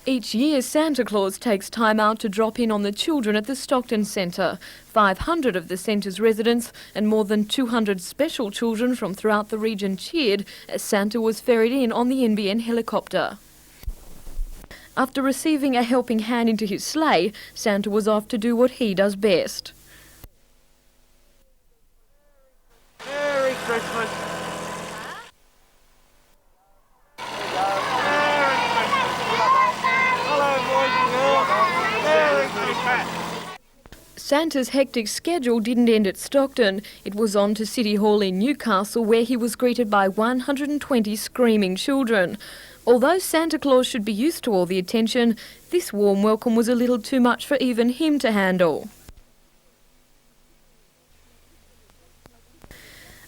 Each year, Santa Claus takes time out to drop in on the children at the Stockton Centre. 500 of the centre's residents and more than 200 special children from throughout the region cheered as Santa was ferried in on the NBN helicopter. After receiving a helping hand into his sleigh, Santa was off to do what he does best. Merry Christmas! Santa's hectic schedule didn't end at Stockton. It was on to City Hall in Newcastle, where he was greeted by 120 screaming children. Although Santa Claus should be used to all the attention, this warm welcome was a little too much for even him to handle.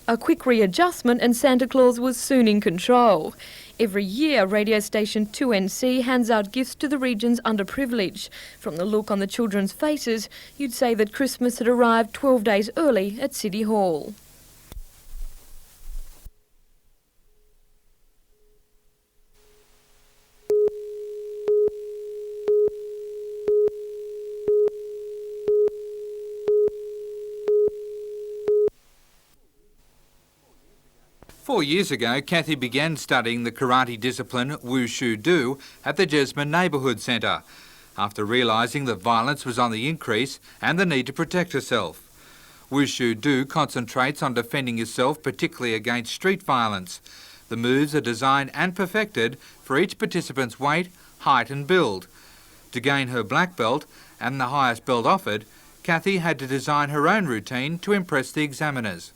A quick readjustment and Santa Claus was soon in control. Every year, radio station 2NC hands out gifts to the region's underprivileged. From the look on the children's faces, you'd say that Christmas had arrived 12 days early at City Hall. Four years ago, Kathy began studying the karate discipline Wushu Do at the Jesmond Neighbourhood Centre, after realising that violence was on the increase and the need to protect herself. Wushu Do concentrates on defending yourself, particularly against street violence. The moves are designed and perfected for each participant's weight, height and build. To gain her black belt and the highest belt offered, Kathy had to design her own routine to impress the examiners.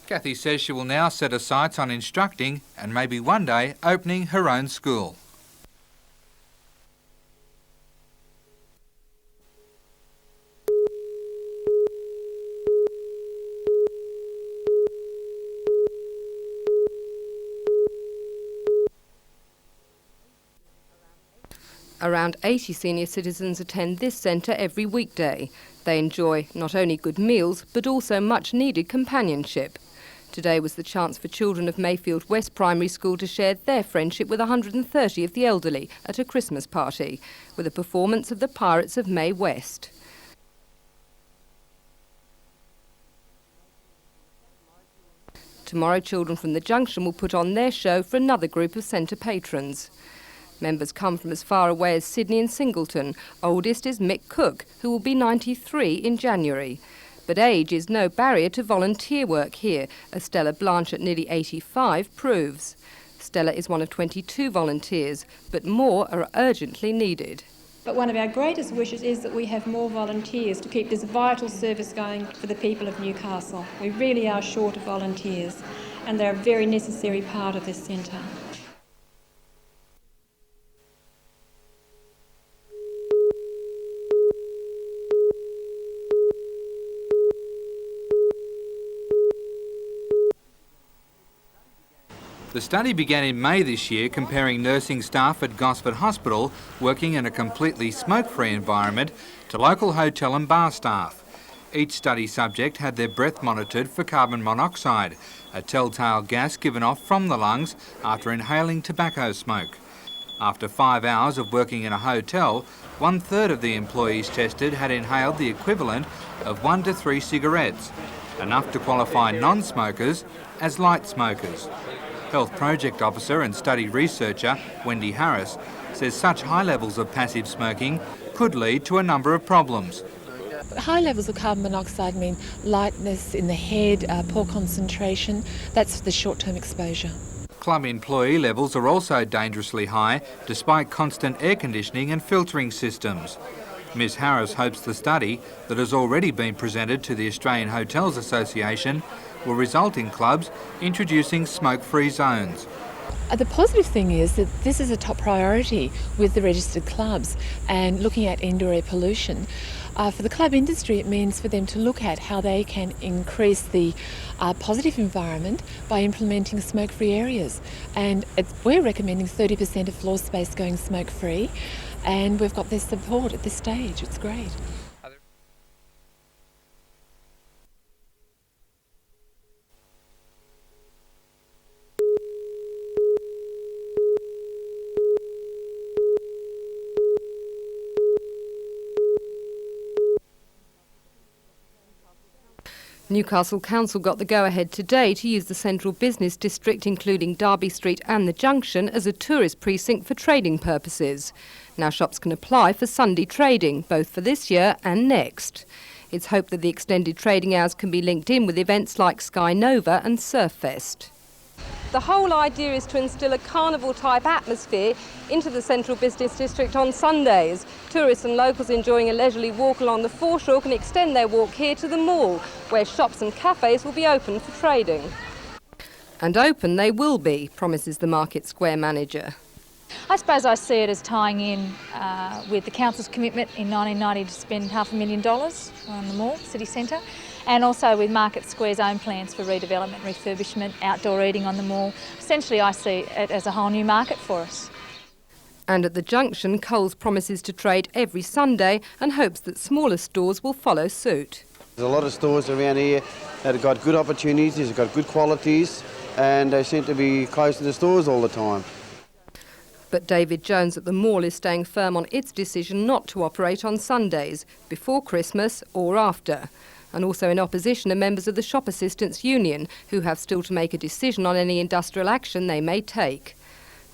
Kathy says she will now set her sights on instructing and maybe one day opening her own school. Around 80 senior citizens attend this centre every weekday. They enjoy not only good meals but also much needed companionship. Today was the chance for children of Mayfield West Primary School to share their friendship with 130 of the elderly at a Christmas party, with a performance of the Pirates of May West. Tomorrow, children from the junction will put on their show for another group of centre patrons. Members come from as far away as Sydney and Singleton. Oldest is Mick Cook, who will be 93 in January. But age is no barrier to volunteer work here, as Stella Blanche at nearly 85 proves. Stella is one of 22 volunteers, but more are urgently needed. But one of our greatest wishes is that we have more volunteers to keep this vital service going for the people of Newcastle. We really are short of volunteers, and they're a very necessary part of this centre. The study began in May this year, comparing nursing staff at Gosford Hospital working in a completely smoke-free environment to local hotel and bar staff. Each study subject had their breath monitored for carbon monoxide, a telltale gas given off from the lungs after inhaling tobacco smoke. After 5 hours of working in a hotel, 1/3 of the employees tested had inhaled the equivalent of 1 to 3 cigarettes, enough to qualify non-smokers as light smokers. Health Project Officer and study researcher Wendy Harris says such high levels of passive smoking could lead to a number of problems. High levels of carbon monoxide mean lightness in the head, poor concentration. That's the short-term exposure. Club employee levels are also dangerously high despite constant air conditioning and filtering systems. Ms Harris hopes the study that has already been presented to the Australian Hotels Association will result in clubs introducing smoke-free zones. The positive thing is that this is a top priority with the registered clubs and looking at indoor air pollution. For the club industry, it means for them to look at how they can increase the positive environment by implementing smoke-free areas. And we're recommending 30% of floor space going smoke-free, and we've got their support at this stage. It's great. Newcastle Council got the go-ahead today to use the central business district, including Derby Street and the Junction, as a tourist precinct for trading purposes. Now shops can apply for Sunday trading, both for this year and next. It's hoped that the extended trading hours can be linked in with events like Sky Nova and Surffest. The whole idea is to instil a carnival-type atmosphere into the central business district on Sundays. Tourists and locals enjoying a leisurely walk along the foreshore can extend their walk here to the mall, where shops and cafes will be open for trading. And open they will be, promises the Market Square manager. I suppose I see it as tying in with the council's commitment in 1990 to spend $500,000 on the mall, city centre, and also with Market Square's own plans for redevelopment, refurbishment, outdoor eating on the mall. Essentially, I see it as a whole new market for us. And at the Junction, Coles promises to trade every Sunday and hopes that smaller stores will follow suit. There's a lot of stores around here that have got good opportunities, have got good qualities, and they seem to be close to the stores all the time. But David Jones at the mall is staying firm on its decision not to operate on Sundays, before Christmas or after. And also in opposition are members of the Shop Assistants Union, who have still to make a decision on any industrial action they may take.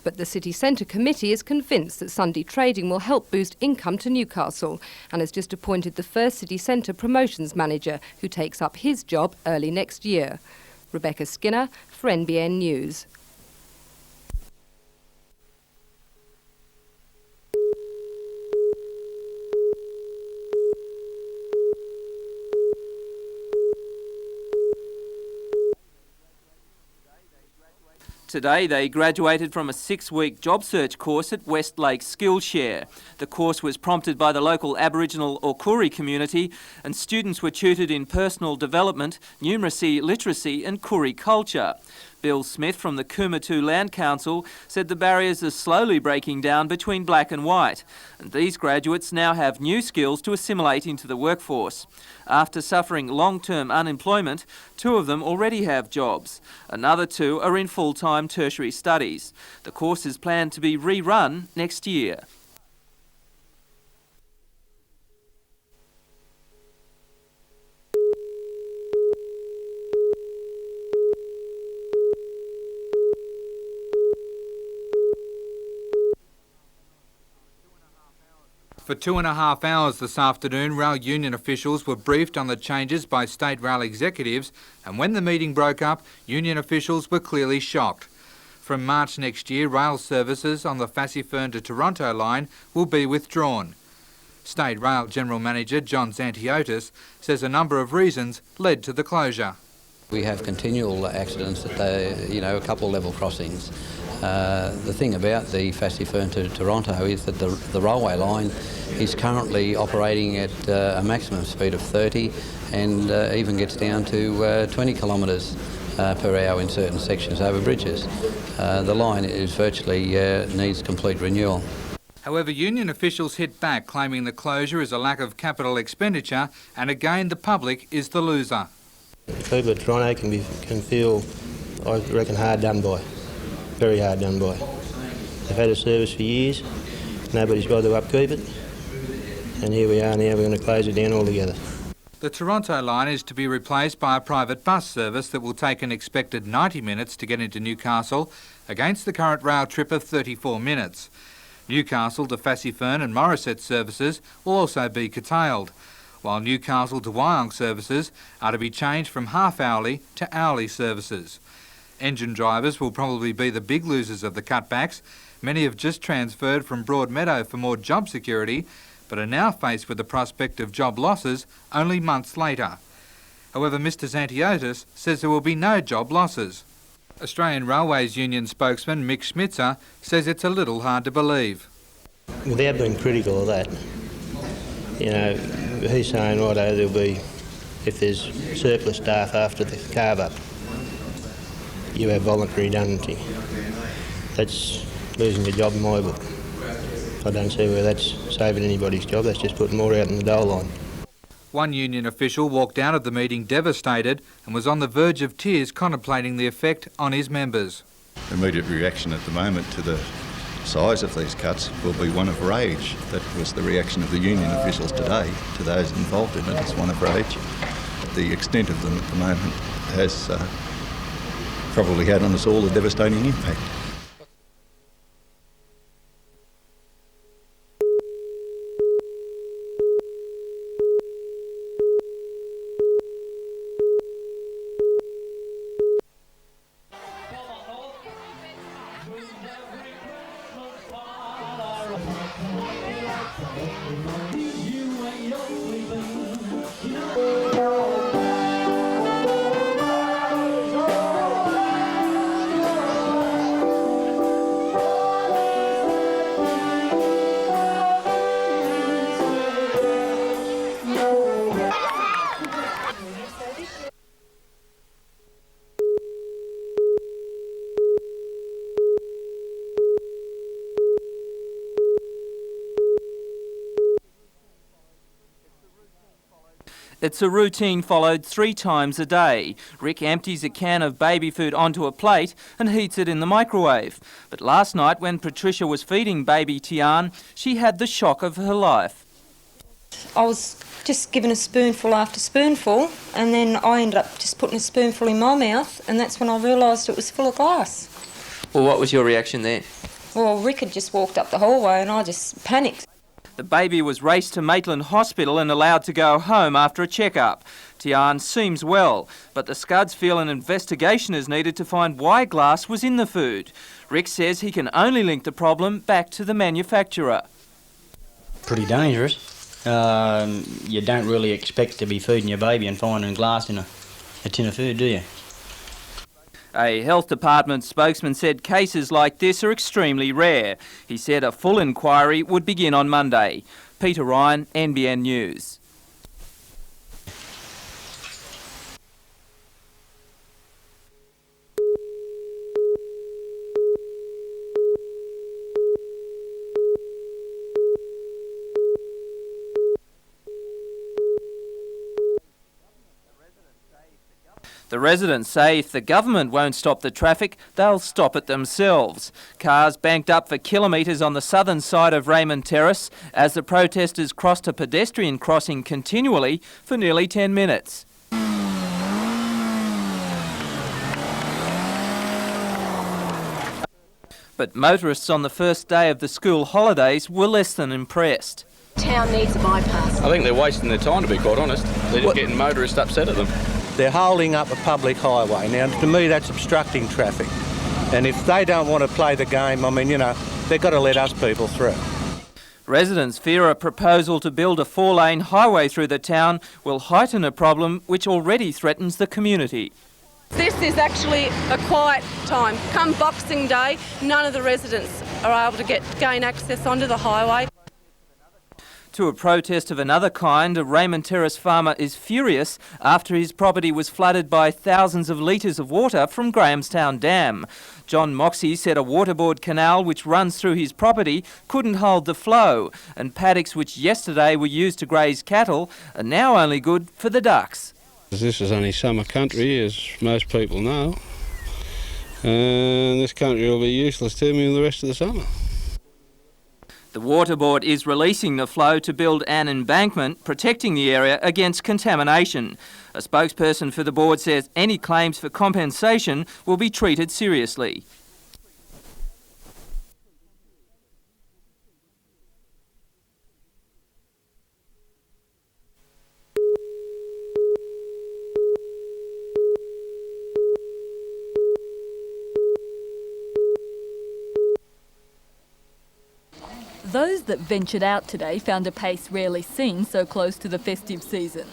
But the City Centre Committee is convinced that Sunday trading will help boost income to Newcastle and has just appointed the first City Centre Promotions Manager, who takes up his job early next year. Rebecca Skinner for NBN News. Today they graduated from a 6-week job search course at Westlake Skillshare. The course was prompted by the local Aboriginal or Koori community, and students were tutored in personal development, numeracy, literacy and Koori culture. Bill Smith from the Kumatu Land Council said the barriers are slowly breaking down between black and white, and these graduates now have new skills to assimilate into the workforce. After suffering long-term unemployment, 2 of them already have jobs. Another 2 are in full-time tertiary studies. The course is planned to be rerun next year. For 2.5 hours this afternoon, rail union officials were briefed on the changes by state rail executives, and when the meeting broke up, union officials were clearly shocked. From March next year, rail services on the Fassifern to Toronto line will be withdrawn. State Rail General Manager John Zantiotis says a number of reasons led to the closure. We have continual accidents at a couple of level crossings. The thing about the Fassifern to Toronto is that the railway line is currently operating at a maximum speed of 30 and even gets down to 20 kilometres per hour in certain sections over bridges. The line is virtually needs complete renewal. However, union officials hit back, claiming the closure is a lack of capital expenditure, and again the public is the loser. The people of Toronto can feel, I reckon, hard done by. Very hard done by. They've had a service for years, nobody's bothered to upkeep it, and here we are now, we're going to close it down altogether. The Toronto line is to be replaced by a private bus service that will take an expected 90 minutes to get into Newcastle, against the current rail trip of 34 minutes. Newcastle to Fassifern and Morisset services will also be curtailed, while Newcastle to Wyong services are to be changed from half-hourly to hourly services. Engine drivers will probably be the big losers of the cutbacks. Many have just transferred from Broadmeadow for more job security, but are now faced with the prospect of job losses only months later. However, Mr Zantiotis says there will be no job losses. Australian Railways Union spokesman Mick Schmitzer says it's a little hard to believe. Without being critical of that, he's saying, righto, there'll be, if there's surplus staff after the carve-up, you have voluntary redundancy. That's losing your job in my book. I don't see where that's saving anybody's job, that's just putting more out in the dole line. One union official walked out of the meeting devastated and was on the verge of tears contemplating the effect on his members. The immediate reaction at the moment to the size of these cuts will be one of rage. That was the reaction of the union officials today to those involved in it. It's one of rage. the extent of them at the moment has probably had on us all a devastating impact. It's a routine followed 3 times a day. Rick empties a can of baby food onto a plate and heats it in the microwave. But last night, when Patricia was feeding baby Tian, she had the shock of her life. I was just given a spoonful after spoonful, and then I ended up just putting a spoonful in my mouth, and that's when I realised it was full of glass. Well, what was your reaction there? Well, Rick had just walked up the hallway and I just panicked. The baby was raced to Maitland Hospital and allowed to go home after a checkup. Tian seems well, but the Scuds feel an investigation is needed to find why glass was in the food. Rick says he can only link the problem back to the manufacturer. Pretty dangerous. You don't really expect to be feeding your baby and finding glass in a tin of food, do you? A health department spokesman said cases like this are extremely rare. He said a full inquiry would begin on Monday. Peter Ryan, NBN News. The residents say if the government won't stop the traffic, they'll stop it themselves. Cars banked up for kilometres on the southern side of Raymond Terrace as the protesters crossed a pedestrian crossing continually for nearly 10 minutes. But motorists on the first day of the school holidays were less than impressed. Town needs a bypass. I think they're wasting their time, to be quite honest. They're just getting motorists upset at them. They're holding up a public highway. Now, to me, that's obstructing traffic. And if they don't want to play the game, I mean, you know, they've got to let us people through. Residents fear a proposal to build a 4-lane highway through the town will heighten a problem which already threatens the community. This is actually a quiet time. Come Boxing Day, none of the residents are able to gain access onto the highway. To a protest of another kind, a Raymond Terrace farmer is furious after his property was flooded by thousands of litres of water from Grahamstown Dam. John Moxey said a waterboard canal which runs through his property couldn't hold the flow, and paddocks which yesterday were used to graze cattle are now only good for the ducks. This is only summer country, as most people know, and this country will be useless to me the rest of the summer. The Water Board is releasing the flow to build an embankment protecting the area against contamination. A spokesperson for the board says any claims for compensation will be treated seriously. Those that ventured out today found a pace rarely seen so close to the festive season.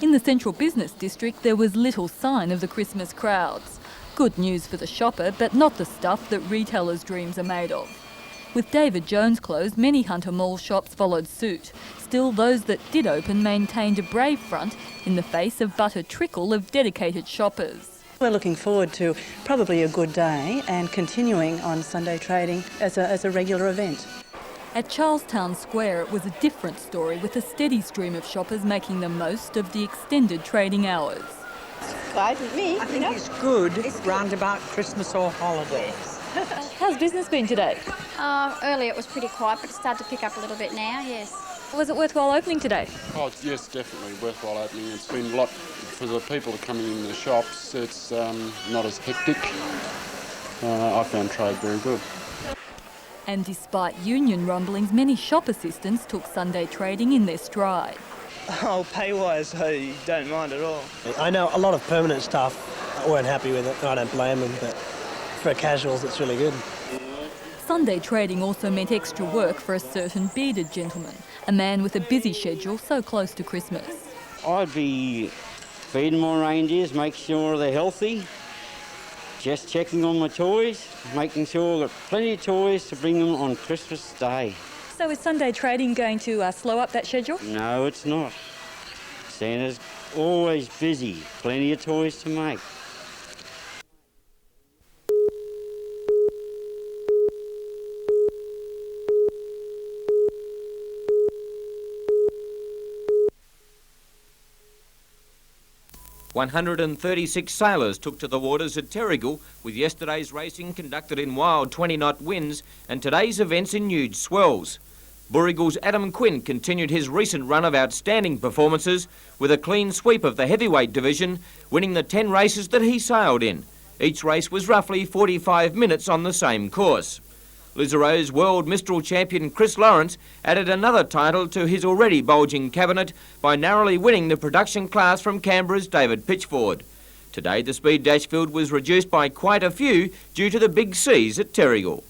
In the central business district, there was little sign of the Christmas crowds. Good news for the shopper, but not the stuff that retailers' dreams are made of. With David Jones closed, many Hunter Mall shops followed suit. Still, those that did open maintained a brave front in the face of but a trickle of dedicated shoppers. We're looking forward to probably a good day and continuing on Sunday trading as a regular event. At Charlestown Square, it was a different story, with a steady stream of shoppers making the most of the extended trading hours. I think it's good round about Christmas or holidays. How's business been today? Earlier it was pretty quiet, but it started to pick up a little bit now, yes. Was it worthwhile opening today? Oh, yes, definitely worthwhile opening. It's been a lot for the people coming in the shops, it's not as hectic. I found trade very good. And despite union rumblings, many shop assistants took Sunday trading in their stride. Oh, pay-wise, I don't mind at all. I know a lot of permanent staff weren't happy with it. I don't blame them, but for casuals, it's really good. Sunday trading also meant extra work for a certain bearded gentleman, a man with a busy schedule so close to Christmas. I'd be feeding my reindeers, make sure they're healthy, just checking on my toys, making sure I've got plenty of toys to bring them on Christmas Day. So is Sunday trading going to slow up that schedule? No, it's not. Santa's always busy, plenty of toys to make. "136 sailors took to the waters at Terrigal, with yesterday's racing conducted in wild 20-knot winds and today's events in huge swells. Boorigal's Adam Quinn continued his recent run of outstanding performances with a clean sweep of the heavyweight division, winning the 10 races that he sailed in. Each race was roughly 45 minutes on the same course. Lisaro's World Mistral champion Chris Lawrence added another title to his already bulging cabinet by narrowly winning the production class from Canberra's David Pitchford. Today the speed dash field was reduced by quite a few due to the big seas at Terrigal.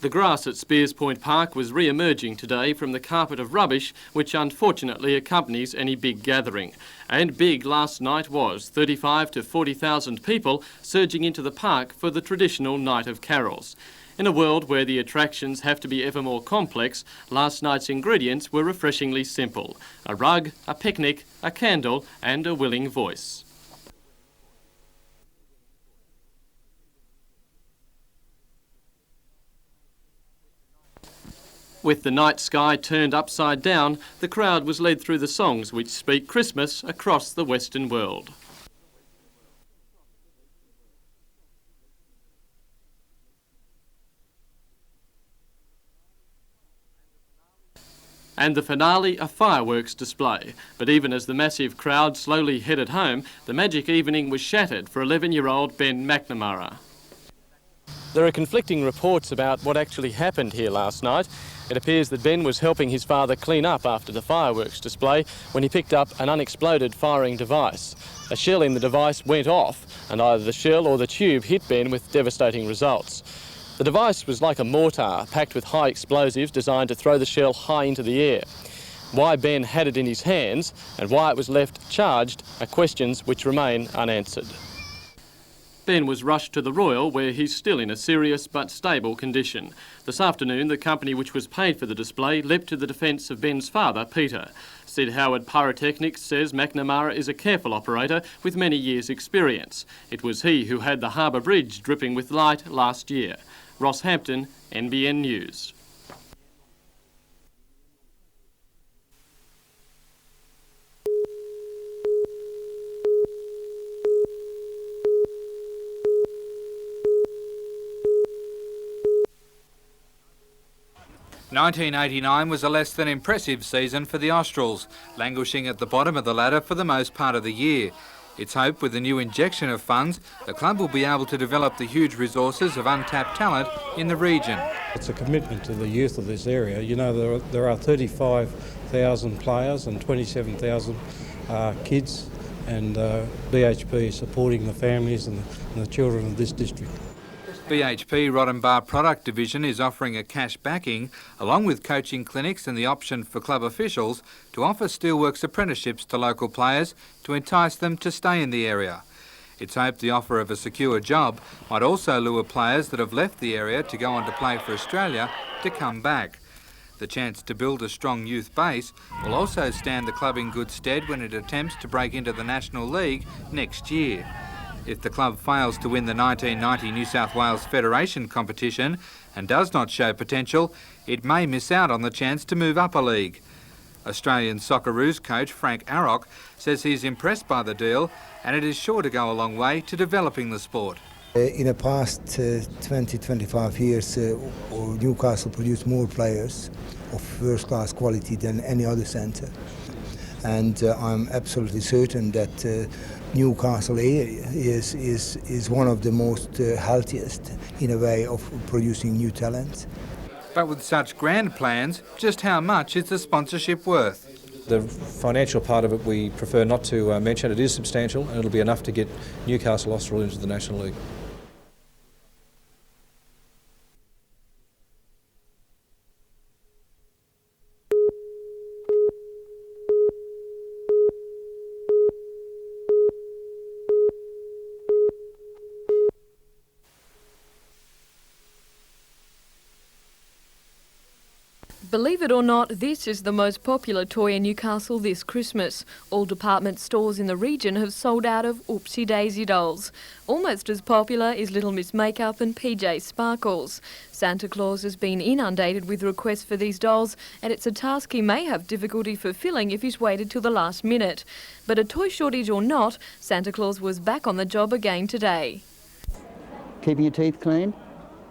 The grass at Spears Point Park was re-emerging today from the carpet of rubbish which unfortunately accompanies any big gathering. And big last night was, 35 to 40,000 people surging into the park for the traditional Night of Carols. In a world where the attractions have to be ever more complex, last night's ingredients were refreshingly simple: a rug, a picnic, a candle and a willing voice. With the night sky turned upside down, the crowd was led through the songs which speak Christmas across the Western world. And the finale, a fireworks display. But even as the massive crowd slowly headed home, the magic evening was shattered for 11-year-old Ben McNamara. There are conflicting reports about what actually happened here last night. It appears that Ben was helping his father clean up after the fireworks display when he picked up an unexploded firing device. A shell in the device went off, and either the shell or the tube hit Ben with devastating results. The device was like a mortar packed with high explosives designed to throw the shell high into the air. Why Ben had it in his hands and why it was left charged are questions which remain unanswered. Ben was rushed to the Royal, where he's still in a serious but stable condition. This afternoon, the company which was paid for the display leapt to the defence of Ben's father, Peter. Sid Howard Pyrotechnics says McNamara is a careful operator with many years' experience. It was he who had the Harbour Bridge dripping with light last year. Ross Hampton, NBN News. "1989 was a less than impressive season for the Australs, languishing at the bottom of the ladder for the most part of the year. It's hoped with the new injection of funds, the club will be able to develop the huge resources of untapped talent in the region. It's a commitment to the youth of this area. You know, there are 35,000 players and 27,000 kids, and BHP is supporting the families and the children of this district. BHP Roddenbar Product Division is offering a cash backing, along with coaching clinics and the option for club officials to offer steelworks apprenticeships to local players to entice them to stay in the area. It's hoped the offer of a secure job might also lure players that have left the area to go on to play for Australia to come back. The chance to build a strong youth base will also stand the club in good stead when it attempts to break into the National League next year. If the club fails to win the 1990 New South Wales Federation competition and does not show potential, it may miss out on the chance to move up a league. Australian Socceroos coach Frank Arrock says he's impressed by the deal and it is sure to go a long way to developing the sport. In the past 20-25 years, Newcastle produced more players of first-class quality than any other centre. And I'm absolutely certain that Newcastle area is one of the most healthiest in a way of producing new talent. But with such grand plans, just how much is the sponsorship worth? The financial part of it we prefer not to mention. It is substantial and it'll be enough to get Newcastle Austral into the National League. Believe it or not, this is the most popular toy in Newcastle this Christmas. All department stores in the region have sold out of Oopsie Daisy dolls. Almost as popular is Little Miss Makeup and PJ Sparkles. Santa Claus has been inundated with requests for these dolls, and it's a task he may have difficulty fulfilling if he's waited till the last minute. But a toy shortage or not, Santa Claus was back on the job again today. Keeping your teeth clean?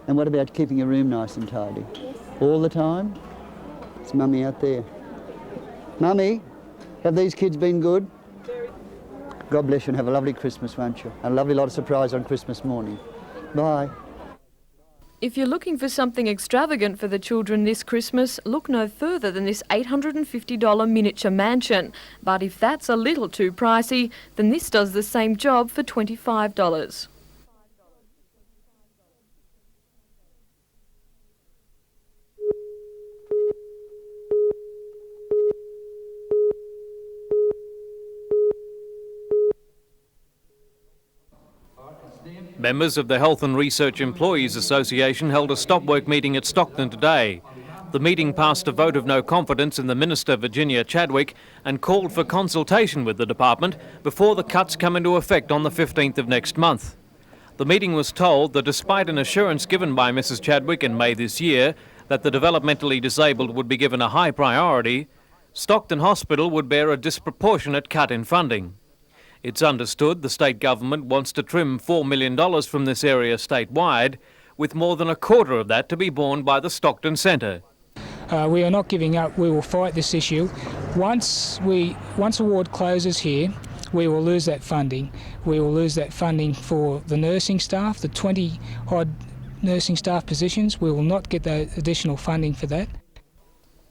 And what about keeping your room nice and tidy? All the time? It's Mummy out there. Mummy, have these kids been good? God bless you and have a lovely Christmas, won't you? And a lovely lot of surprise on Christmas morning. Bye. If you're looking for something extravagant for the children this Christmas, look no further than this $850 miniature mansion. But if that's a little too pricey, then this does the same job for $25. Members of the Health and Research Employees Association held a stop-work meeting at Stockton today. The meeting passed a vote of no confidence in the Minister, Virginia Chadwick, and called for consultation with the department before the cuts come into effect on the 15th of next month. The meeting was told that despite an assurance given by Mrs Chadwick in May this year that the developmentally disabled would be given a high priority, Stockton Hospital would bear a disproportionate cut in funding. It's understood the state government wants to trim $4 million from this area statewide, with more than a quarter of that to be borne by the Stockton Centre. We are not giving up. We will fight this issue. Once a ward closes here, we will lose that funding. We will lose that funding for the nursing staff, the 20-odd nursing staff positions. We will not get the additional funding for that.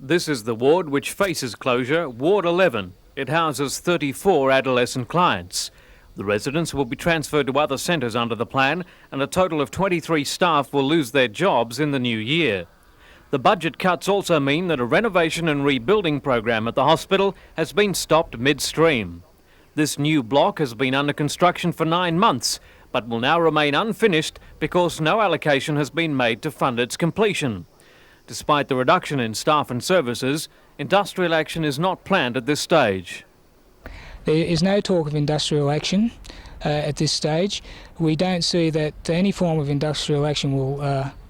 This is the ward which faces closure, Ward 11. It houses 34 adolescent clients. The residents will be transferred to other centres under the plan, and a total of 23 staff will lose their jobs in the new year. The budget cuts also mean that a renovation and rebuilding program at the hospital has been stopped midstream. This new block has been under construction for 9 months, but will now remain unfinished because no allocation has been made to fund its completion. Despite the reduction in staff and services, industrial action is not planned at this stage. There is no talk of industrial action at this stage. We don't see that any form of industrial action will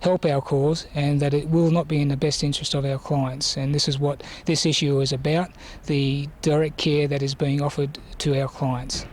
help our cause, and that it will not be in the best interest of our clients. And this is what this issue is about, the direct care that is being offered to our clients.